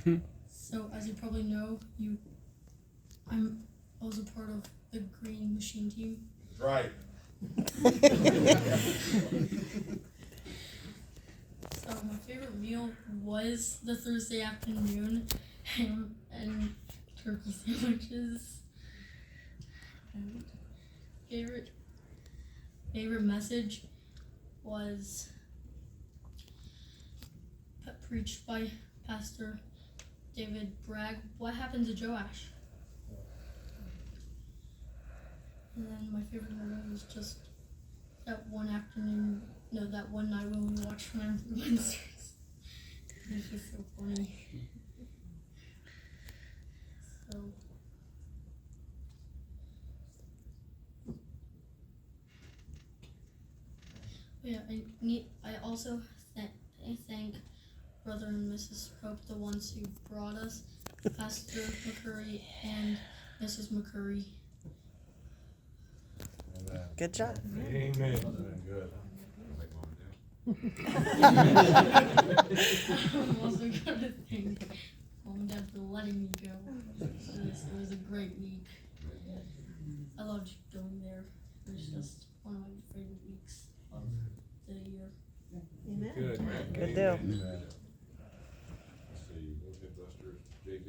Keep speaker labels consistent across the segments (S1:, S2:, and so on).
S1: So, as you probably know, I was a part of the green machine team.
S2: Right.
S1: So, my favorite meal was the Thursday afternoon ham and turkey sandwiches. And favorite message was preached by Pastor David Bragg. What happened to Joash? And then my favorite memory was just that one afternoon, no, that one night when we watched Man of the Windsors. It was just so funny. So, yeah, I also thank Brother and Mrs. Pope, the ones who brought us, Pastor McCurry and Mrs. McCurry.
S3: Good job.
S2: Amen. Good.
S1: I'm also gonna thank Mom and Dad for letting me go. It was a great week. I loved going there. It was just one of my favorite weeks of the year.
S4: Amen.
S2: Good.
S3: Good deal.
S2: Let's see, we'll hit Buster's JV.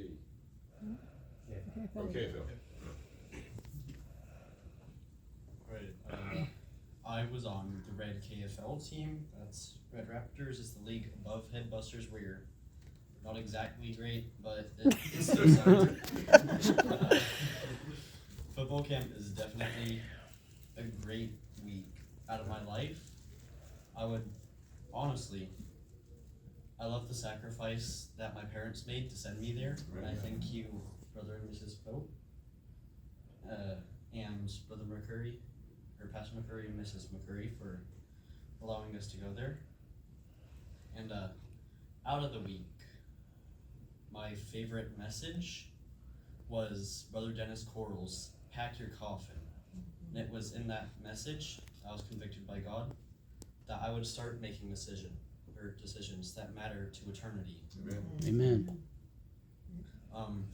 S2: Okay, Phil.
S5: Right. I was on the Red KFL team. That's Red Raptors. It's the league above Headbusters, where you're not exactly great, but it's still something. Football camp is definitely a great week out of my life. I would honestly, I love the sacrifice that my parents made to send me there, and I thank you, Brother and Mrs. Pope, and Brother McCurry, or Pastor McCurry and Mrs. McCurry, for allowing us to go there. And out of the week, my favorite message was Brother Dennis Coral's "Pack Your Coffin." And it was in that message, I was convicted by God that I would start making decisions that matter to eternity.
S6: Amen.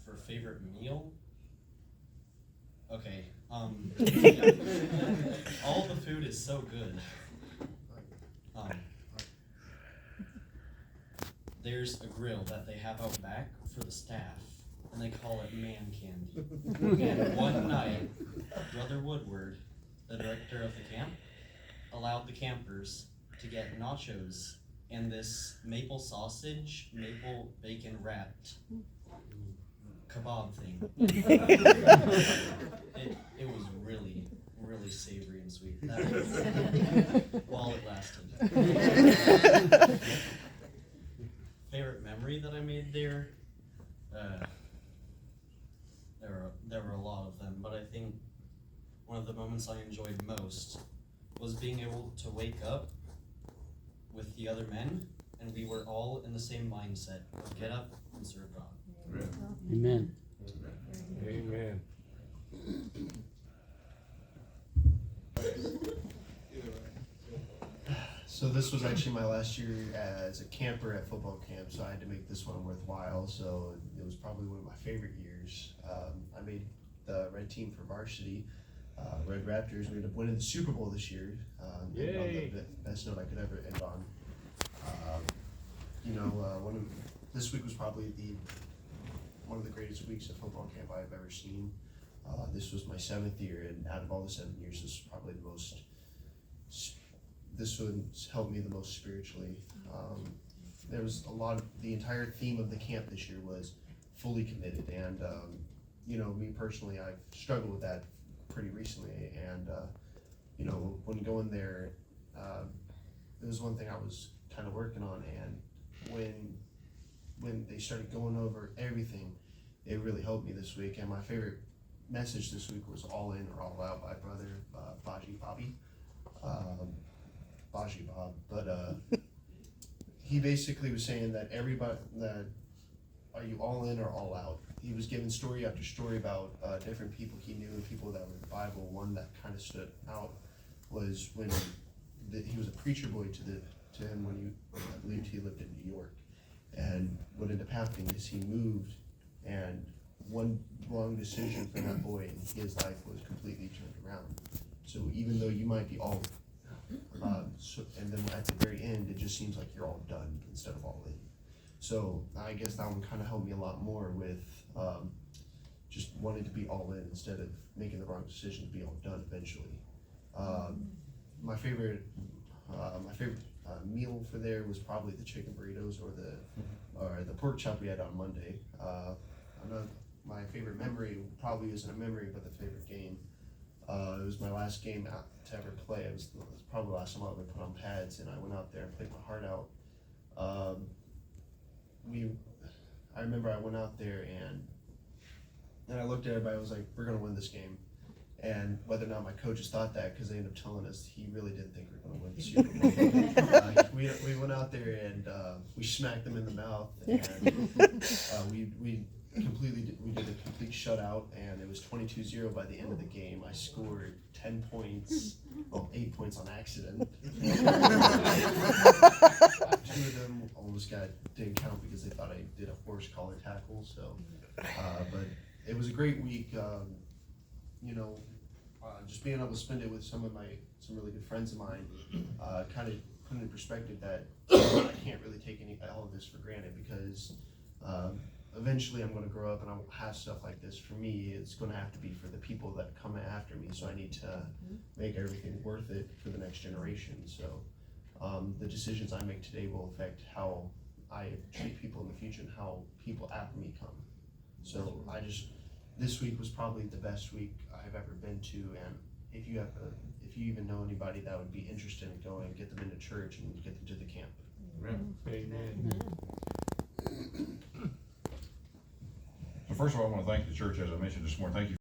S5: For favorite meal, okay. All the food is so good. There's a grill that they have out back for the staff, and they call it man candy. And one night, Brother Woodward, the director of the camp, allowed the campers to get nachos and this maple sausage, maple bacon wrapped kebab thing. It was really, really savory and sweet. That was, while it lasted. Favorite memory that I made there? There were a lot of them, but I think one of the moments I enjoyed most was being able to wake up with the other men, and we were all in the same mindset of get up and serve God.
S6: Amen.
S2: Amen.
S7: So this was actually my last year as a camper at football camp, so I had to make this one worthwhile. So it was probably one of my favorite years. I made the red team for varsity, Red Raptors. We ended up winning the Super Bowl this year. And on the best note I could ever end on. This week was probably one of the greatest weeks of football camp I've ever seen. This was my 7th year, and out of all the 7 years, this is probably the most. This one helped me the most spiritually. There was the entire theme of the camp this year was fully committed, and me personally, I've struggled with that pretty recently, and when going there, it was one thing I was kind of working on, and when they started going over everything, it really helped me this week. And my favorite message this week was "All In or All Out" by Brother Baji Bob, but he basically was saying that are you all in or all out? He was giving story after story about different people he knew and people that were in the Bible. One that kind of stood out was when he was a preacher boy to him when I believed he lived in New York, And what ended up happening is he moved, and one wrong decision for that boy and his life was completely turned around. So even though you might be all, and then at the very end, it just seems like you're all done instead of all in. So I guess that one kind of helped me a lot more with just wanting to be all in instead of making the wrong decision to be all done eventually. My favorite meal for there was probably the chicken burritos or the pork chop we had on Monday. My favorite memory probably isn't a memory, but the favorite game. It was my last game out to ever play. It was probably the last time I ever put on pads, and I went out there and played my heart out. I remember I went out there and I looked at everybody. I was like, "We're gonna win this game." And whether or not my coaches thought that, because they ended up telling us he really didn't think we were going to win the Super Bowl. We went out there and we smacked them in the mouth, and we did a complete shutout, and it was 22-0 by the end of the game. I scored 10 points, 8 points on accident. 2 of them almost didn't count because they thought I did a horse collar tackle. So, but it was a great week. Just being able to spend it with some really good friends of mine, kind of put in perspective that I can't really take all of this for granted, because eventually I'm going to grow up and I won't have stuff like this. For me, it's going to have to be for the people that come after me, so I need to make everything worth it for the next generation. So the decisions I make today will affect how I treat people in the future and how people after me come. So this week was probably the best week I've ever been to, and if you even know anybody that would be interested in going, get them into church and get them to the camp.
S2: Amen.
S3: So first of all, I want to thank the church, as I mentioned this morning. Thank you